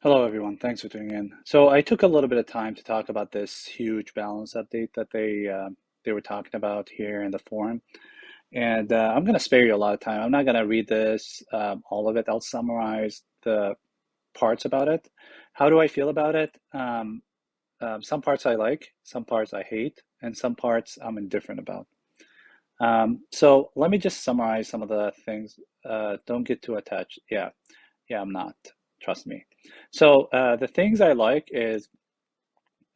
Hello, everyone. Thanks for tuning in. So I took a little bit of time to talk about this huge balance update that they were talking about here in the forum, and I'm going to spare you a lot of time. I'm not going to read this all of it. I'll summarize the parts about it. How do I feel about it? Some parts I like, some parts I hate, and some parts I'm indifferent about. So let me just summarize some of the things. Don't get too attached. Yeah, I'm not. Trust me. So the things I like is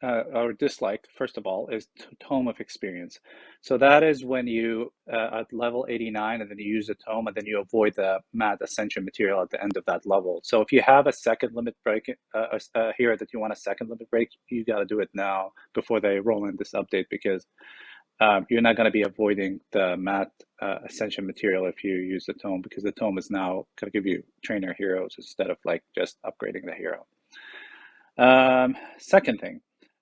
or dislike, first of all, is tome of experience. So that is when you at level 89 and then you use the tome and then you avoid the matte ascension material at the end of that level. So if you have a second limit break here that you want a second limit break, you got to do it now before they roll in this update because you're not going to be avoiding the matte ascension material if you use the tome because the tome is now going to give you trainer heroes instead of like just upgrading the hero. Second thing,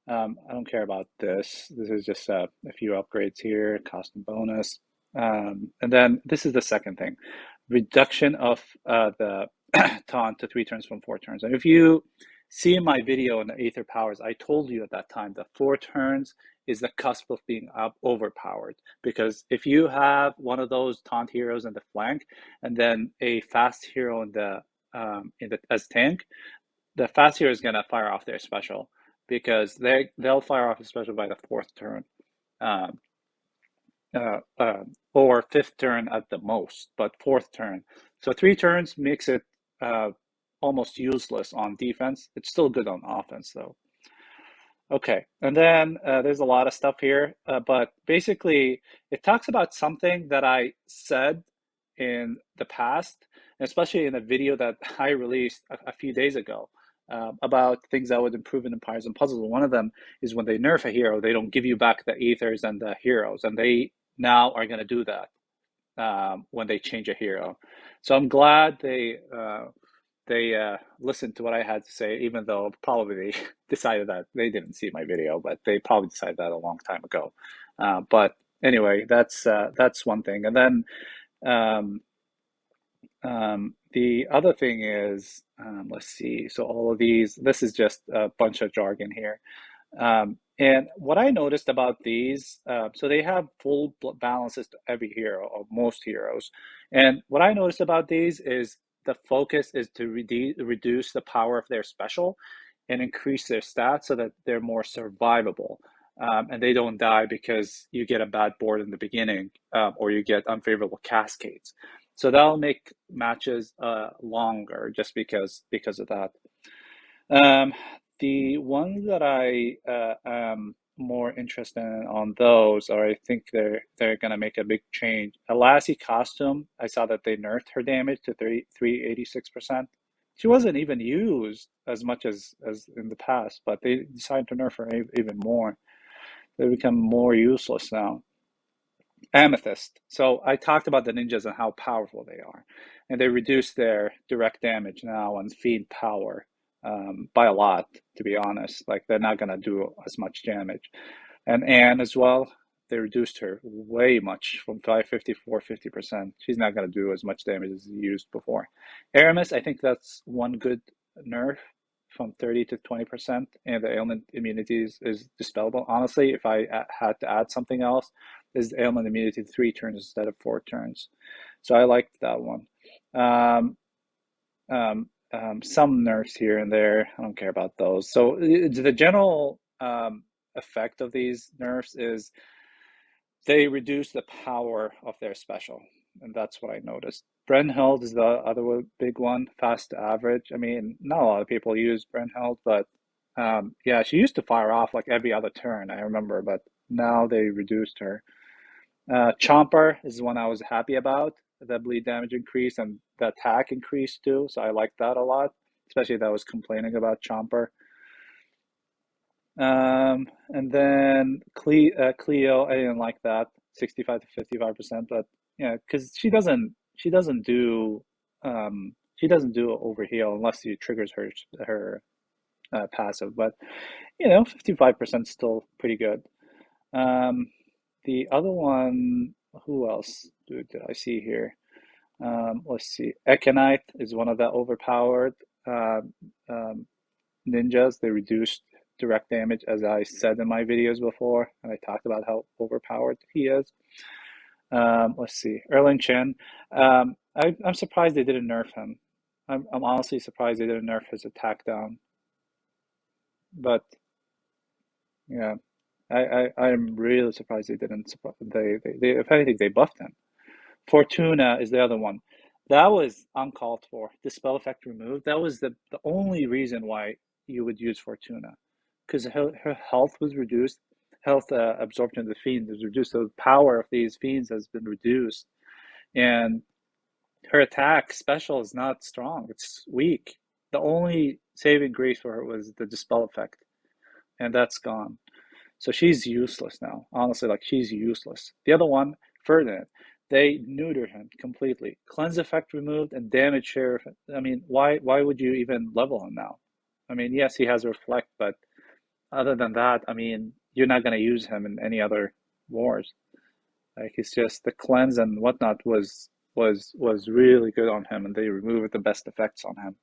I don't care about this. This is just a few upgrades here, costume bonus. And then this is the second thing, reduction of the taunt to 3 turns from 4 turns. And if you see my video on the Aether Powers, I told you at that time that 4 turns is the cusp of being overpowered. Because if you have one of those taunt heroes in the flank and then a fast hero in the as tank, the fast hero is gonna fire off their special because they'll fire off a special by the fourth turn, um, or fifth turn at the most, but fourth turn. So 3 turns makes it uh, almost useless on defense. It's still good on offense though. Okay, and then there's a lot of stuff here, but basically it talks about something that I said in the past, especially in a video that I released a few days ago about things that would improve in Empires and Puzzles. One of them is when they nerf a hero, they don't give you back the ethers and the heroes, and they now are going to do that when they change a hero. So I'm glad they listened to what I had to say, even though probably they decided that they didn't see my video, but they probably decided that a long time ago. But anyway, that's one thing. And then um, the other thing is, let's see. So all of these, this is just a bunch of jargon here. And what I noticed about these, so they have full balances to every hero or most heroes. And what I noticed about these is the focus is to reduce the power of their special and increase their stats so that they're more survivable. And they don't die because you get a bad board in the beginning or you get unfavorable cascades. So that'll make matches longer just because of that. Um, the ones that I am more interested in on those, or I think they're gonna make a big change. A Lassie costume, I saw that they nerfed her damage to 386%. She wasn't even used as much as in the past, but they decided to nerf her even more. They become more useless now. Amethyst. So I talked about the ninjas and how powerful they are, and they reduce their direct damage now and feed power by a lot. To be honest, like they're not gonna do as much damage. And Anne as well, they reduced her way much from 550 450%. She's not gonna do as much damage as she used before. Aramis, I think that's one good nerf from 30 to 20%, and the ailment immunity is dispellable. Honestly, if I had to add something else, is ailment immunity 3 turns instead of 4 turns. So I liked that one. Um, some nerfs here and there. I don't care about those. So the general effect of these nerfs is they reduce the power of their special, and that's what I noticed. Brennheld is the other big one, fast to average. I mean, not a lot of people use Brennheld, but yeah, she used to fire off like every other turn, I remember, but now they reduced her. Chomper is one I was happy about. The bleed damage increase and the attack increased too, so I liked that a lot, especially that I was complaining about Chomper. And then Cleo, I didn't like that, 65 to 55%, but yeah, because she doesn't do overheal unless she triggers her passive, but 55% still pretty good. Um, the other one, who else did I see here? Let's see. Econite is one of the overpowered. Um, ninjas. They reduced direct damage, as I said in my videos before, and I talked about how overpowered he is. Let's see, Erling Chen. I'm surprised they didn't nerf him. I'm honestly surprised they didn't nerf his attack down. But yeah, I'm really surprised they didn't. They if anything they buffed him. Fortuna is the other one. That was uncalled for. The spell effect removed. That was the only reason why you would use Fortuna, because her health was reduced. Health absorption of the fiend is reduced. So the power of these fiends has been reduced, and her attack special is not strong. It's weak. The only saving grace for her was the dispel effect, and that's gone. So she's useless now. Honestly, like she's useless. The other one, Ferdinand, they neutered him completely. Cleanse effect removed and damage share. I mean, why would you even level him now? I mean, yes, he has reflect, but other than that, I mean, you're not gonna use him in any other wars. Like it's just the cleanse and whatnot was really good on him, and they removed the best effects on him.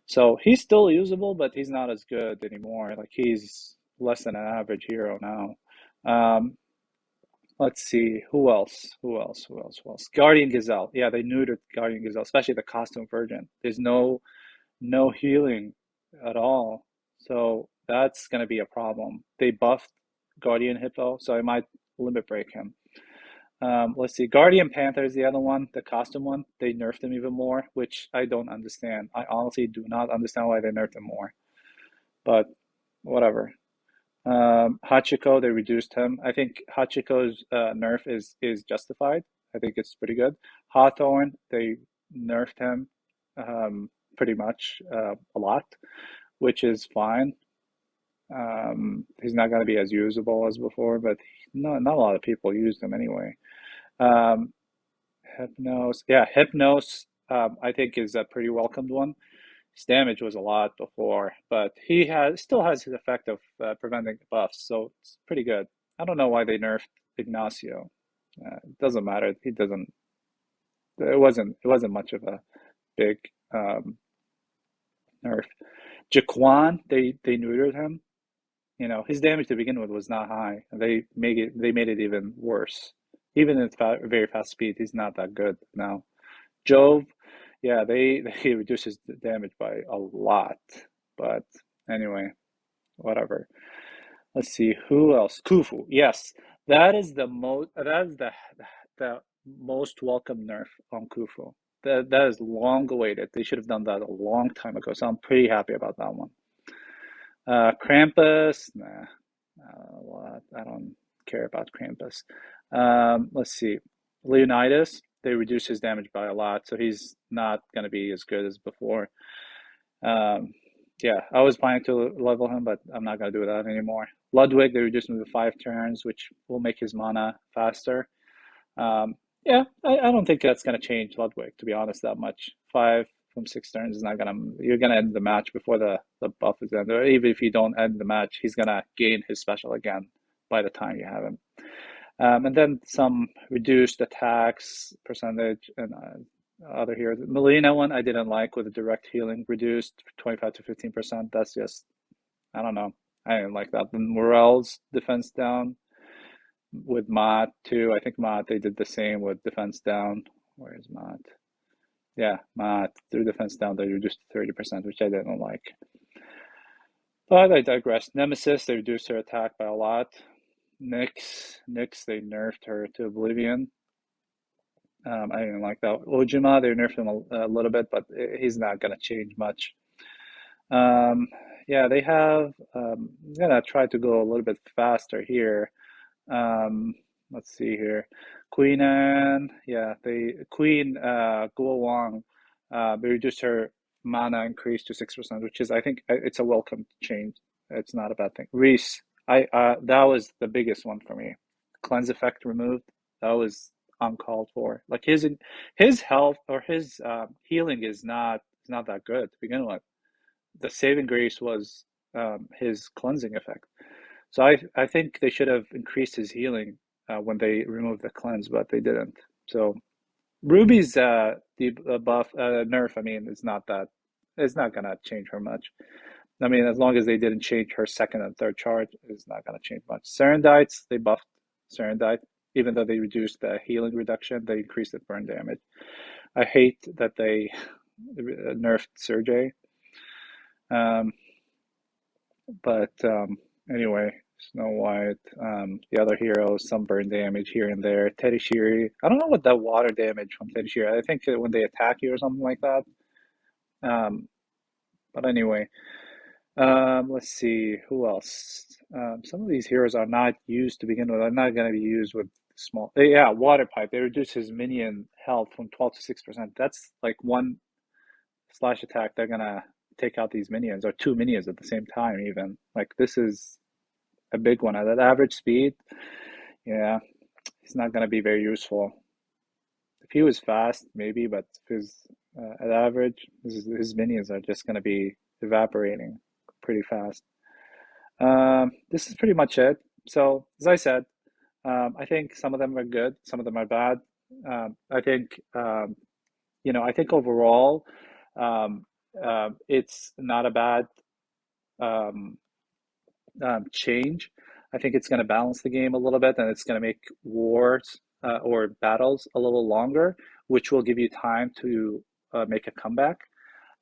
So he's still usable, but he's not as good anymore. Like he's less than an average hero now. Let's see, who else? Who else? Who else? Who else? Guardian Gazelle. Yeah, they neutered Guardian Gazelle, especially the costume version. There's no healing at all. So that's gonna be a problem. They buffed Guardian Hippo, so I might limit break him. Let's see. Guardian Panther is the other one, the costume one. They nerfed him even more, which I don't understand. I honestly do not understand why they nerfed him more, but whatever. Hachiko, they reduced him. I think Hachiko's nerf is justified. I think it's pretty good. Hawthorne, they nerfed him pretty much a lot, which is fine. He's not going to be as usable as before, but not a lot of people used him anyway. Um, Hypnos, yeah, Hypnos, I think is a pretty welcomed one. His damage was a lot before, but he has still has his effect of preventing buffs, so it's pretty good. I don't know why they nerfed Ignacio. It doesn't matter. He doesn't. It wasn't much of a big um, nerf. Jaquan, they neutered him. You know, his damage to begin with was not high, and they made it even worse. Even at very fast speed, he's not that good now. Jove, yeah, they reduces the damage by a lot. But anyway, whatever. Let's see who else. Khufu, yes, that is the most welcome nerf on Khufu. That is long awaited. They should have done that a long time ago. So I'm pretty happy about that one. Krampus, nah, I don't care about Krampus. Let's see, Leonidas, they reduced his damage by a lot, so he's not gonna be as good as before. Um, yeah, I was planning to level him, but I'm not gonna do that anymore. Ludwig, they reduced him to 5 turns, which will make his mana faster. Um, yeah, I don't think that's going to change Ludwig, to be honest, that much. 5 from 6 turns is not going to, you're going to end the match before the buff is ended. Or even if you don't end the match, he's going to gain his special again by the time you have him. And then some reduced attacks percentage and other heroes. Melina one I didn't like with the direct healing reduced 25 to 15%. That's just, I don't know. I didn't like that. Then Morel's defense down with Mott too. I think Mott they did the same with defense down. Where is Mott? Yeah, Mott through defense down they reduced to 30%, which I didn't like. But I digress. Nemesis they reduced her attack by a lot. Nyx they nerfed her to oblivion. I didn't like that. Ojima they nerfed him a little bit, but he's not gonna change much. Um, yeah, they have. I'm gonna try to go a little bit faster here. Um, let's see here. Queen Anne, yeah, Queen Guo Wang, they reduced her mana increase to 6%, which is I think it's a welcome change. It's not a bad thing. Reese, I that was the biggest one for me. Cleanse effect removed. That was uncalled for. Like his health or his healing is not that good to begin with. The saving grace was his cleansing effect. So I think they should have increased his healing when they removed the cleanse, but they didn't. So Ruby's the buff nerf. I mean, it's not gonna change her much. I mean, as long as they didn't change her second and third charge, it's not going to change much. Serendites, they buffed Serendite. Even though they reduced the healing reduction, they increased the burn damage. I hate that they nerfed Surge. Um, but anyway, Snow White, the other heroes, some burn damage here and there. Teddy Shiri, I don't know what that water damage from Teddy Shiri. I think when they attack you or something like that. Um, but anyway, let's see who else. Some of these heroes are not used to begin with. Are not going to be used with small. Yeah, Water Pipe. They reduce his minion health from 12 to 6%. That's like one slash attack. They're gonna take out these minions or two minions at the same time. Even like this is a big one at that average speed. Yeah, he's not gonna be very useful. If he was fast, maybe, but if he's at average, his minions are just gonna be evaporating pretty fast. This is pretty much it. So, as I said, I think some of them are good, some of them are bad. I think, I think overall, um, it's not a bad um, change. I think it's going to balance the game a little bit, and it's going to make wars or battles a little longer, which will give you time to make a comeback.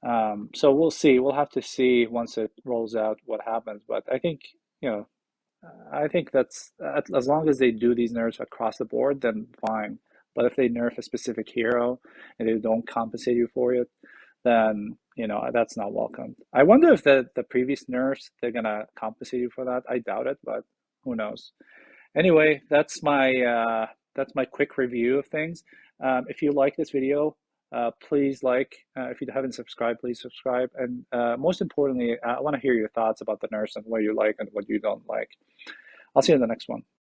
So we'll see. We'll have to see once it rolls out what happens. But I think, you know, I think that's as long as they do these nerfs across the board, then fine. But if they nerf a specific hero and they don't compensate you for it, then that's not welcome. I wonder if the previous nerfs they're gonna compensate you for that. I doubt it, but who knows? Anyway, that's my quick review of things. If you like this video, please like. If you haven't subscribed, please subscribe. And most importantly, I want to hear your thoughts about the nerfs and what you like and what you don't like. I'll see you in the next one.